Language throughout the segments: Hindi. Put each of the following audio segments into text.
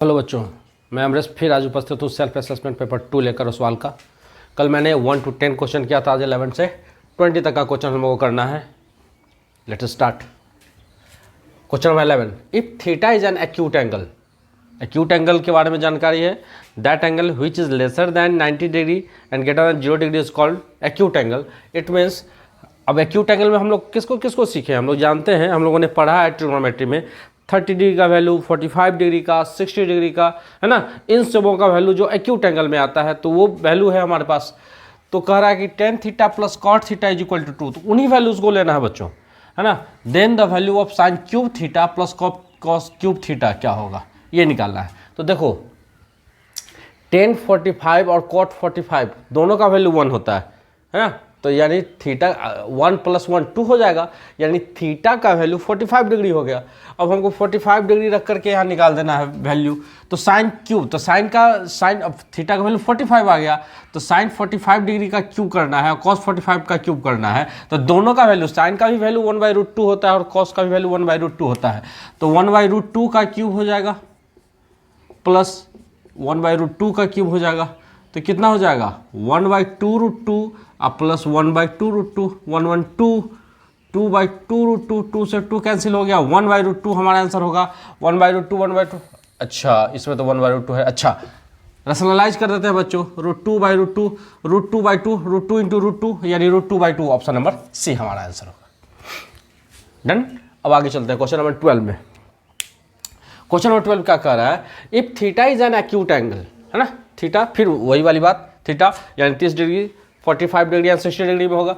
हेलो बच्चों, मैं अमरेश फिर आज उपस्थित हूँ सेल्फ असेसमेंट पेपर 2 लेकर उस सवाल का। कल मैंने 1 to 10 क्वेश्चन किया था, आज 11 से 20 तक का क्वेश्चन हम लोगों को करना है। Let us start. Question number 11, if theta is an acute angle. Acute angle के बारे में जानकारी है। That angle which is lesser than 90 degree and greater than 0 degree is called acute angle. It means अब एक्यूट एंगल में हम लोग किसको किसको सीखे, हम लोग जानते हैं, हम लोगों ने पढ़ा है ट्रिग्नोमेट्री में 30 डिग्री का वैल्यू, 45 डिग्री का, 60 डिग्री का, है ना। इन सबों का वैल्यू जो एक्यूट एंगल में आता है तो वो वैल्यू है हमारे पास। तो कह रहा है कि tan theta plus cot theta is equal to 2, तो उन्हीं वैल्यूज को लेना है बच्चों, है ना। Then the value of sine cube theta plus cos cube theta क्या होगा, ये निकालना है। तो देखो tan 45 और cot 45 दोनों का वैल्यू 1 होता है ना। तो यानी थीटा 1 + 1 2 हो जाएगा, यानी थीटा का वैल्यू 45 डिग्री हो गया। अब हमको 45 डिग्री रख करके यहाँ निकाल देना है वैल्यू। तो साइन क्यूब, तो साइन अब थीटा का वैल्यू 45 आ गया, तो साइन 45 डिग्री का क्यूब करना है और कॉस 45 का क्यूब करना है। तो दोनों का वैल्यू, साइन का भी वैल्यू 1/√2 होता है और कॉस का भी वैल्यू 1/√2 होता है। तो 1/√2 का क्यूब हो जाएगा प्लस 1/√2 का क्यूब हो जाएगा, तो कितना हो जाएगा 1/2√2 अब प्लस 1/2√2, 1/2, 2/2√2, 2 से 2 कैंसिल हो गया, 1/√2 हमारा आंसर होगा। 1/√2, 1/2, अच्छा इसमें तो 1/√2 है। अच्छा रैशनलाइज कर देते हैं बच्चों, √2/√2, √2/2, √2 × √2 यानी √2/2, ऑप्शन नंबर सी हमारा आंसर होगा। डन। अब आगे चलते हैं क्वेश्चन नंबर 12 में। क्वेश्चन नंबर 12 क्या कह रहा है, if theta is an acute angle, है ना। थीटा फिर वही वाली बात, थीटा यानी 30 डिग्री, 45 डिग्री या 60 डिग्री में होगा।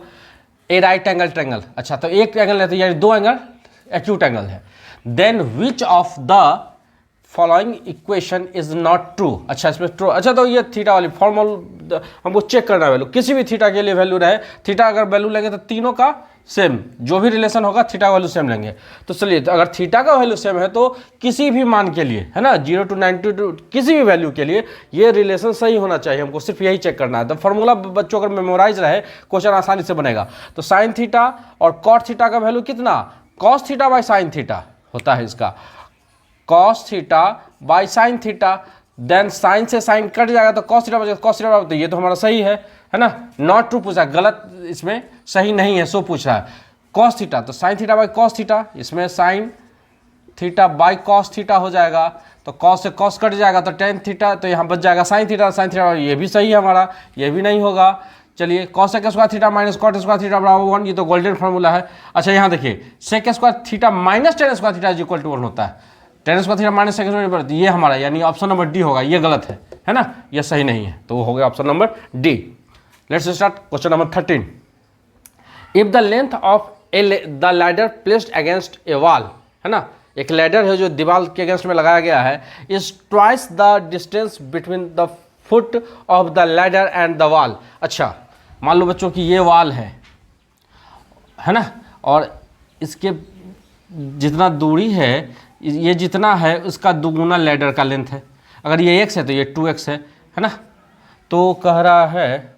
ए राइट एंगल ट्रायंगल, अच्छा तो एक एंगल है तो यानी दो एंगल एक्यूट एंगल है। Then which of the following equation is not true. अच्छा इसमें ट्रू, अच्छा तो ये थीटा वाली फॉर्मूल हमको चेक करना है वैल्यू, किसी भी थीटा के लिए वैल्यू रहे, थीटा अगर वैल्यू लेंगे तो तीनों का सेम, जो भी रिलेशन होगा थीटा का वैल्यू सेम लेंगे। तो चलिए, तो अगर थीटा का वैल्यू सेम है तो किसी भी मान के लिए, है ना, 0 to 92 किसी भी वैल्यू के लिए ये रिलेशन सही होना चाहिए, हमको सिर्फ यही चेक करना है। तो फॉर्मूला बच्चों अगर मेमोराइज रहे क्वेश्चन आसानी से बनेगा। तो साइन थीटा और कॉट थीटा का वैल्यू कितना, cos theta by sine theta होता है इसका, cos theta by sine theta. Then sine से साइन कट जाएगा तो कॉस थीटा बचेगा, कॉस थीटा, तो ये तो हमारा सही है ना। नॉट ट्रू पूछा, गलत इसमें सही नहीं है, सो पूछ रहा है। कॉस थीटा तो sine theta by cos theta, इसमें sine theta by cos theta हो जाएगा, तो कॉस से कॉस कट जाएगा तो टेन थीटा, तो यहाँ बच जाएगा साइन थीटा, साइन थीटा, ये भी सही है हमारा, ये भी नहीं होगा। चलिए cosec square theta minus cot square theta बराबर 1, ये तो गोल्डन फार्मूला है। अच्छा यहाँ देखिए sec square theta minus tan square theta is equal to 1 होता है, tan square theta minus sec square, ये हमारा यानी ऑप्शन नंबर डी होगा, ये गलत है ना, ये सही नहीं है, तो वो हो गया option number D. Let's start question number 13। If the length of the ladder placed against A wall, है ना, एक लैडर है जो दीवार के अगेंस्ट में लगाया गया है, is twice the distance between the foot of the ladder and the wall. अच्छा मान लो बच्चों कि ये वॉल है ना, और इसके जितना दूरी है, ये जितना है उसका दुगुना लैडर का लेंथ है। अगर ये x है तो ये 2x है ना। तो कह रहा है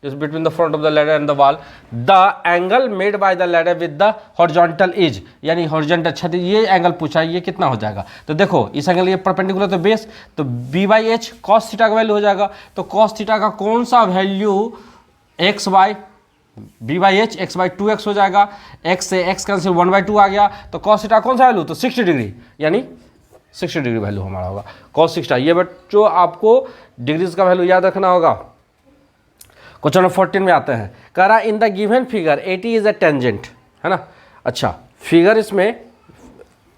is between the front of the ladder and the wall, the angle made by the ladder with the horizontal is, यानी हॉरिजॉन्टल छत, ये एंगल पूछा है, ये कितना हो जाएगा। तो देखो इस एंगल ये परपेंडिकुलर तो बेस, तो b/h cos थीटा का वैल्यू हो जाएगा। तो cos थीटा का कौन सा value x by b/h x/2x हो जाएगा, x से x कैंसिल 1/2 आ गया, तो cos थीटा कौन सा वैल्यू, तो 60 डिग्री, यानी 60 डिग्री वैल्यू हमारा होगा cos 60। ये बच्चों आपको डिग्रीज का वैल्यू याद रखना होगा। क्वेश्चन नंबर 14 में आते हैं, कह रहा इन the given figure 80 is a tangent, है ना। अच्छा फिगर, इसमें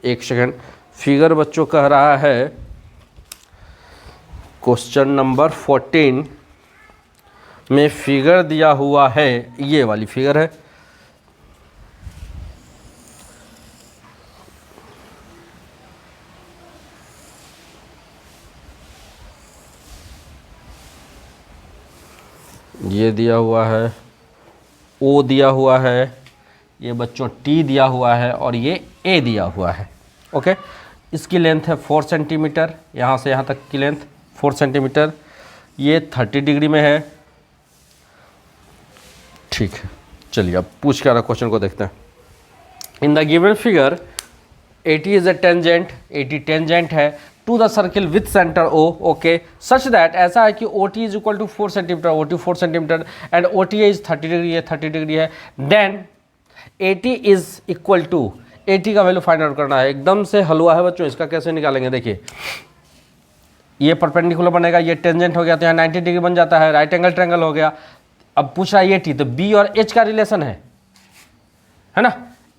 एक सेकेंड, फिगर बच्चों कह रहा है क्वेश्चन नंबर 14 में फिगर दिया हुआ है, ये वाली फिगर है, ये दिया हुआ है, ओ दिया हुआ है, ये बच्चों टी दिया हुआ है और ये ए दिया हुआ है। ओके, इसकी लेंथ है 4 सेंटीमीटर, यहाँ से यहाँ तक की लेंथ 4 सेंटीमीटर, ये 30 डिग्री में है। ठीक है, चलिए अब पूछ के आ रहा क्वेश्चन को देखते हैं। In the given figure 80 is a tangent, 80 tangent है to the circle with centre O, okay, such that ऐसा है कि O T is equal to 4 centimetre, O T 4 centimetre and O T is 30 degree है, 30 डिग्री है, then A T is equal to, A T का वैल्यू फाइंड आउट करना है। एकदम से हलवा है बच्चों, इसका कैसे निकालेंगे, देखिए ये परपेंडिकुलर बनेगा, ये टेंजेंट हो गया तो यहाँ 90 डिग्री बन जाता है, राइट एंगल ट्रायंगल हो गया। अब पूछ रहा है ये टी, तो बी और एच का रिलेशन है ना,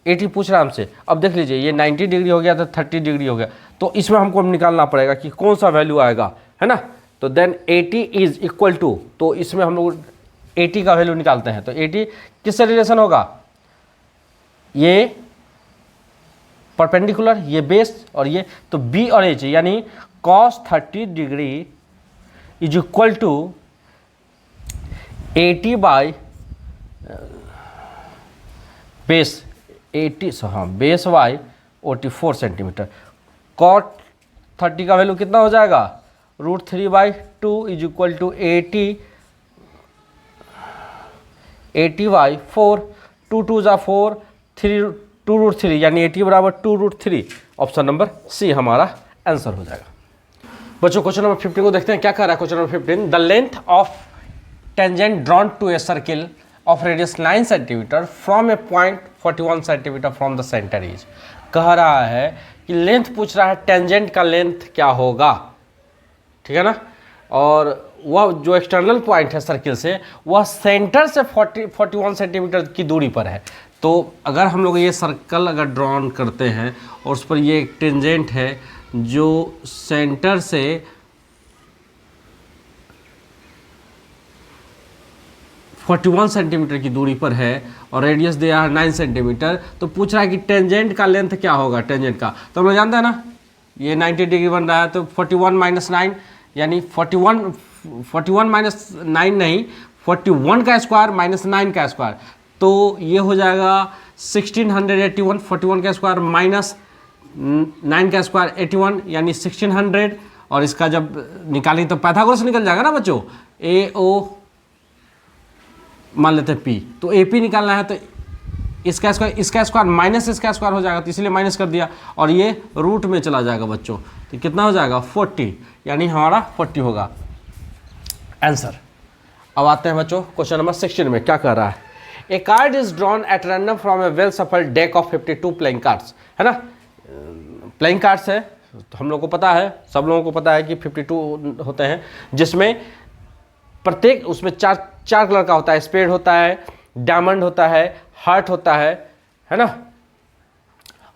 ए टी पूछ रहा है हमसे। अब देख लीजिए ये 90 डिग्री हो गया तो 30 डिग्री हो गया, तो इसमें हमको निकालना पड़ेगा कि कौन सा वैल्यू आएगा, है ना। तो then A T is equal to, तो इसमें हम लोग ए टी का वैल्यू निकालते हैं। तो ए टी किससे रिलेशन होगा, ये परपेंडिकुलर, ये बेस और ये, तो बी और एच यानी cos 30 degree is equal to 80 by base 80, हाँ बेस बाई 44 सेंटीमीटर। cot 30 का वैल्यू कितना हो जाएगा, √3/2 इज इक्वल टू 80 बाई 4, 2 2 जा 4, 3 2√3 यानी 80 बराबर 2√3। ऑप्शन नंबर सी हमारा आंसर हो जाएगा। बच्चों क्वेश्चन नंबर 15 को देखते हैं, क्या कह रहा है question number 15। The length of tangent drawn to a circle of radius 9 centimetre from a point 41 centimetre from the centre is. कह रहा है कि लेंथ पूछ रहा है, टेंजेंट का लेंथ क्या होगा, ठीक है ना, और वह जो एक्सटर्नल पॉइंट है सर्किल से वह सेंटर से 41 सेंटीमीटर की दूरी पर है। तो अगर हम लोग ये सर्कल अगर ड्रॉन करते हैं और उस पर ये एक टेंजेंट है जो सेंटर से 41 सेंटीमीटर की दूरी पर है और रेडियस दिया है 9 सेंटीमीटर, तो पूछ रहा है कि टेंजेंट का लेंथ क्या होगा, टेंजेंट का। तो हम लोग जानते हैं ना, ये 90 डिग्री बन रहा है, तो 41 माइनस 9 यानी 41 माइनस 9 नहीं, 41 का स्क्वायर माइनस 9 का स्क्वायर, तो ये हो जाएगा 1681। 41 का स्क्वायर माइनस 9 का स्क्वायर 81 यानी 1600, और इसका जब निकाली तो पाइथागोरस निकल जाएगा ना बच्चों। ए ओ मान लेते हैं पी, तो ए पी निकालना है, तो इसका स्क्वायर माइनस इसका स्क्वायर हो जाएगा, तो इसलिए माइनस कर दिया, और ये रूट में चला जाएगा बच्चों, तो कितना हो जाएगा 40, यानी हमारा 40 होगा आंसर। अब आते हैं बच्चों क्वेश्चन नंबर 16 में, क्या कह रहा है। A card is drawn at random from a well shuffled deck of 52 playing cards, है ना, प्लेइंग कार्ड्स है, तो हम लोग को पता है, सब लोगों को पता है कि 52 होते हैं, जिसमें प्रत्येक उसमें चार कलर का होता है, स्पेड होता है, डायमंड होता है, हार्ट होता है ना,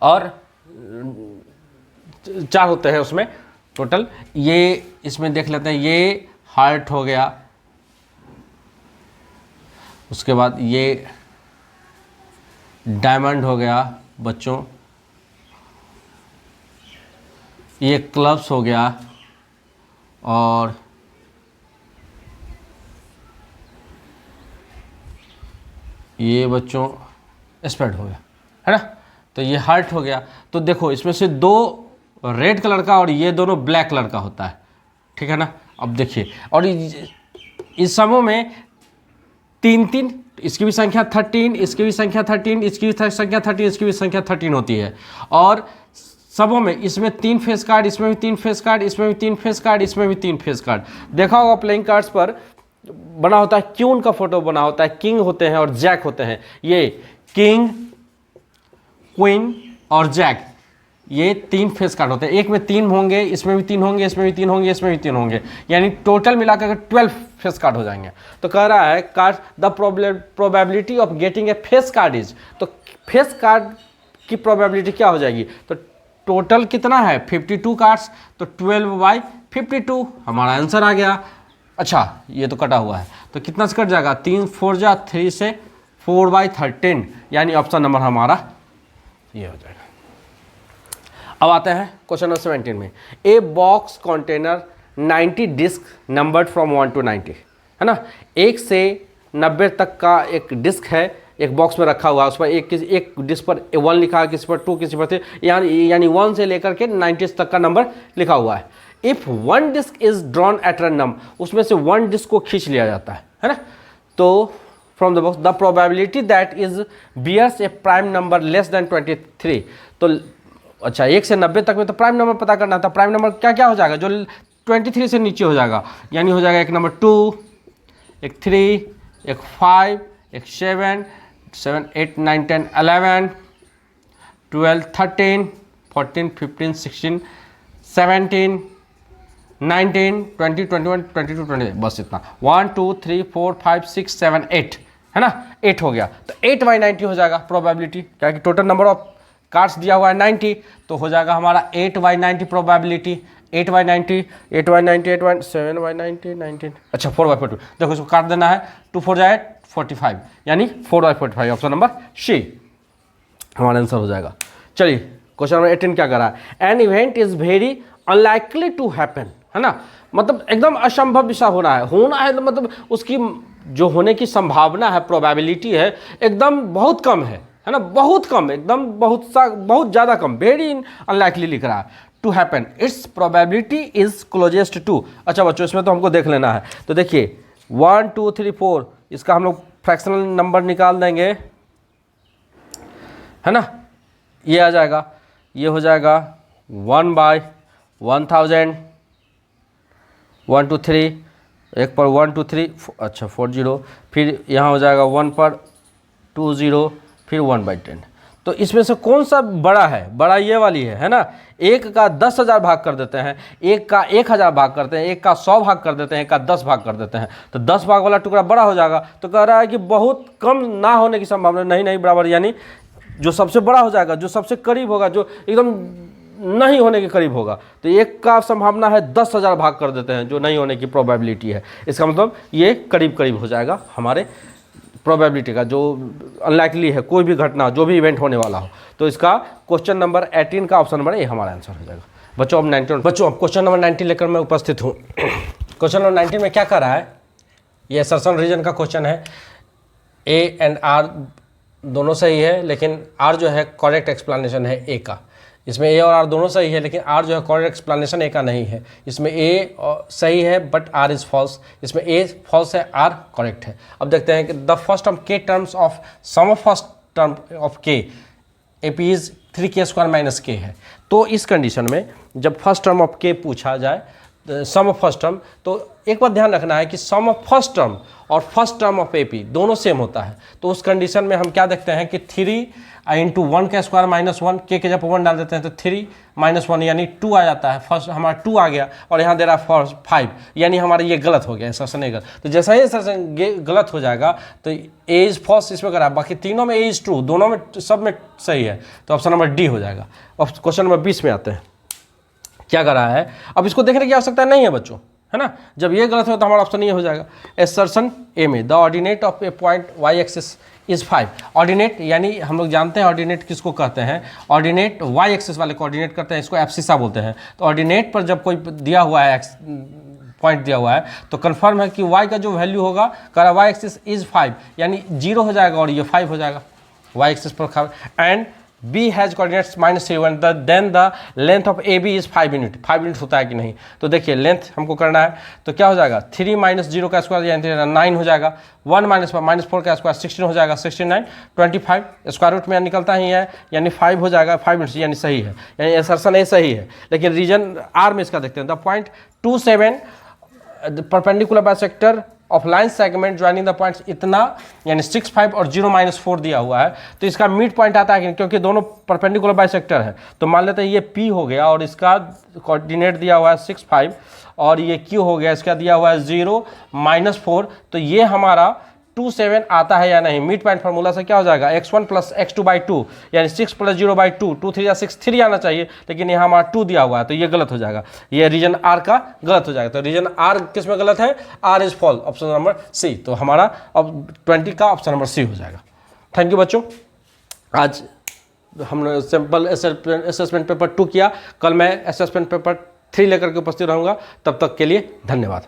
और 4 होते हैं उसमें टोटल। ये इसमें देख लेते हैं, ये हार्ट हो गया, उसके बाद ये डायमंड हो गया बच्चों, ये क्लब्स हो गया, और ये बच्चों स्प्रेड हो गया, है ना, तो ये हार्ट हो गया। तो देखो इसमें से 2 रेड कलर का और ये दोनों ब्लैक कलर का होता है, ठीक है ना। अब देखिए, और इस समूह में 3 इसकी भी संख्या 13, इसकी भी संख्या 13, इसकी भी संख्या 13, इसकी भी संख्या 13 होती है, और सबों में इसमें 3 फेस कार्ड, इसमें भी 3 फेस कार्ड, इसमें भी 3 फेस कार्ड, इसमें भी 3 फेस कार्ड। देखा होगा प्लेइंग कार्ड्स पर बना होता है, क्यून का फोटो बना होता है, किंग होते हैं और जैक होते हैं। ये किंग, क्वीन और जैक, ये 3 फेस कार्ड होते हैं। एक में 3 होंगे, इसमें भी 3 होंगे, इसमें भी 3 होंगे, इसमें भी 3 होंगे, यानी टोटल मिलाकर 12 फेस कार्ड हो जाएंगे। तो कह रहा है card the probability of getting a face card is, तो फेस कार्ड की प्रोबेबिलिटी क्या हो जाएगी, तो टोटल कितना है 52 कार्ड्स, तो 12/52 हमारा आंसर आ गया। अच्छा ये तो कटा हुआ है, तो कितना से कट जाएगा, 3 4 जा 3 से 4/13, यानी ऑप्शन नंबर हमारा ये हो जाएगा। अब आते हैं क्वेश्चन नंबर 17 में। A box container 90 disc numbered from 1 to 90, है ना, 1 से 90 तक का एक डिस्क है, एक बॉक्स में रखा हुआ है, उस पर एक डिस्क पर 1 लिखा है, किसी पर 2, किसी पर 3, यानी 1 से लेकर के 90 तक का नंबर लिखा हुआ है। If 1 disc is drawn at random, उसमें से 1 डिस्क को खींच लिया जाता है ना, तो from the box the probability that is bears a prime number less than 23, तो अच्छा 1 से 90 तक में तो प्राइम नंबर पता करना था। प्राइम नंबर क्या क्या हो जाएगा, जो 23 से नीचे हो जाएगा, यानी हो जाएगा एक नंबर 2, एक 3, एक 5, एक 7, 8, 9, 10, 11, 12, 13, 14, 15, 16, 17, 19, 20, 21, 22, 23, बस इतना। 1, 2, 3, 4, 5, 6, 7, 8 है ना, 8 हो गया। तो 8/90 हो जाएगा प्रोबेबिलिटी, क्या कि टोटल नंबर ऑफ कार्ड्स दिया हुआ है 90, तो हो जाएगा हमारा 8/90 प्रोबेबिलिटी। 8/90, 8/90, 8/, 7/90, 19, अच्छा 4/42। देखो इसको काट देना है, 2 4 जाए 45, यानी 4/45, ऑप्शन नंबर सी हमारा आंसर हो जाएगा। चलिए क्वेश्चन नंबर 18 क्या कर रहा है, an event is very unlikely to happen, है ना, मतलब एकदम असंभव विषय होना है तो मतलब उसकी जो होने की संभावना है, प्रोबेबिलिटी है, एकदम बहुत कम है ना, बहुत कम, एकदम बहुत ज़्यादा कम, वेरी अनलाइकली लिख रहा है, to happen, its probability is closest to. अच्छा बच्चों इसमें तो हमको देख लेना है, तो देखिए 1 2 3 4 इसका हम लोग फ्रैक्शनल नंबर निकाल देंगे, है ना, ये आ जाएगा, ये हो जाएगा 1/1000, 1 2 3, एक पर 1 2 3, अच्छा 40, फिर यहाँ हो जाएगा 1 पर 20, फिर 1/10। तो इसमें से कौन सा बड़ा है, बड़ा ये वाली है ना, एक का 10,000 भाग कर देते हैं, एक का 1,000 भाग करते हैं, एक का 100 भाग कर देते हैं, एक का 10 भाग कर देते हैं, तो 10 भाग वाला टुकड़ा बड़ा हो जाएगा। तो कह रहा है कि बहुत कम ना होने की संभावना, नहीं बराबर, यानी जो सबसे बड़ा हो जाएगा, जो सबसे करीब होगा, जो एकदम नहीं होने के करीब होगा, तो एक का संभावना है 10,000 भाग कर देते हैं, जो नहीं होने की प्रोबेबिलिटी है। इसका मतलब ये करीब करीब हो जाएगा हमारे प्रोबेबिलिटी का, जो अनलाइकली है, कोई भी घटना, जो भी इवेंट होने वाला हो। तो इसका क्वेश्चन नंबर 18 का ऑप्शन नंबर ए हमारा आंसर हो जाएगा। बच्चों अब 19, बच्चों अब क्वेश्चन नंबर 19 लेकर मैं उपस्थित हूँ। क्वेश्चन नंबर 19 में क्या कर रहा है, ये असर्शन रीजन का क्वेश्चन है। ए एंड आर दोनों सही है, लेकिन आर जो है करेक्ट एक्सप्लेनेशन है ए का। इसमें ए और आर दोनों सही है, लेकिन आर जो है करेक्ट एक्सप्लेनेशन ए का नहीं है। इसमें ए सही है बट आर इज़ फॉल्स, इसमें ए फॉल्स है, आर करेक्ट है। अब देखते हैं कि द फर्स्ट टर्म के terms of sum of first term of के A P is 3k² - k है। तो इस कंडीशन में जब फर्स्ट टर्म ऑफ के पूछा जाए, सम ऑफ फर्स्ट टर्म, तो एक बात ध्यान रखना है कि सम ऑफ फर्स्ट टर्म और फर्स्ट टर्म ऑफ एपी दोनों सेम होता है। तो उस कंडीशन में हम क्या देखते हैं कि 3 × 1 का स्क्वायर -1, के जब 1 डाल देते हैं तो 3 - 1 यानी 2 आ जाता है। फर्स्ट हमारा 2 आ गया, और यहाँ दे रहा है 5, यानी हमारा ये गलत हो गया, असर्शन ए गलत। तो जैसा ही असर्शन गलत हो जाएगा तो ए इज फॉल्स इसमें करा, बाकी तीनों में ए इज ट्रू, दोनों में सब में सही है, तो ऑप्शन नंबर डी हो जाएगा। अब क्वेश्चन नंबर 20 में आते हैं, क्या कर रहा है, अब इसको देखने की आवश्यकता नहीं है बच्चों, है ना। जब ये गलत हो तो हमारा ऑप्शन ये हो जाएगा। एसर्शन ए में the ordinate of a point Y axis is 5। Ordinate यानी हम लोग जानते हैं ऑर्डिनेट किसको कहते हैं, ऑर्डिनेट वाई एक्सिस वाले को ऑर्डिनेट करते हैं, इसको एब्सिसा बोलते हैं। तो ऑर्डिनेट पर जब कोई दिया हुआ है पॉइंट दिया हुआ है, तो कंफर्म है कि y का जो वैल्यू होगा, कह रहा वाई एक्सिस इज 5, यानी 0 हो जाएगा और ये 5 हो जाएगा वाई एक्सिस पर। And B has coordinates -3 then the length of AB is 5 unit. 5 unit होता है कि नहीं, तो देखिए लेंथ हमको करना है, तो क्या हो जाएगा 3 - 0 का स्क्वायर यानी 9 हो जाएगा, 1 - 4 का स्क्वायर 16 हो जाएगा, 16 9 25 स्क्वायर रूट में निकलता ही है, यानी 5 हो जाएगा, 5 यूनिट यानी सही है, यानी असर्शन ए सही है। लेकिन रीजन आर में इसका देखते हैं, the point 27 perpendicular bisector of line segment joining the points इतना, यानी 6 5 और 0 -4 दिया हुआ है, तो इसका मिड पॉइंट आता है कि क्योंकि दोनों परपेंडिकुलर बाइसेक्टर है। तो मान लेते हैं ये P हो गया और इसका कोऑर्डिनेट दिया हुआ है 6 5 और ये Q हो गया, इसका दिया हुआ है 0 -4, तो ये हमारा 27 आता है या नहीं। मिड पॉइंट फार्मूला से क्या हो जाएगा, x1 + x2/2 यानी 6 + 0/2, 2 3 6 3 आना चाहिए, लेकिन यहाँ हमारा 2 दिया हुआ है, तो ये गलत हो जाएगा, ये रीजन आर का गलत हो जाएगा। तो रीजन आर किस में गलत है, R is false, option number C. तो हमारा अब 20 का ऑप्शन नंबर सी हो जाएगा। थैंक यू बच्चों, आज हमने सिंपल असेसमेंट पेपर 2 किया, कल मैं असेसमेंट पेपर 3 लेकर के उपस्थित रहूँगा। तब तक के लिए धन्यवाद।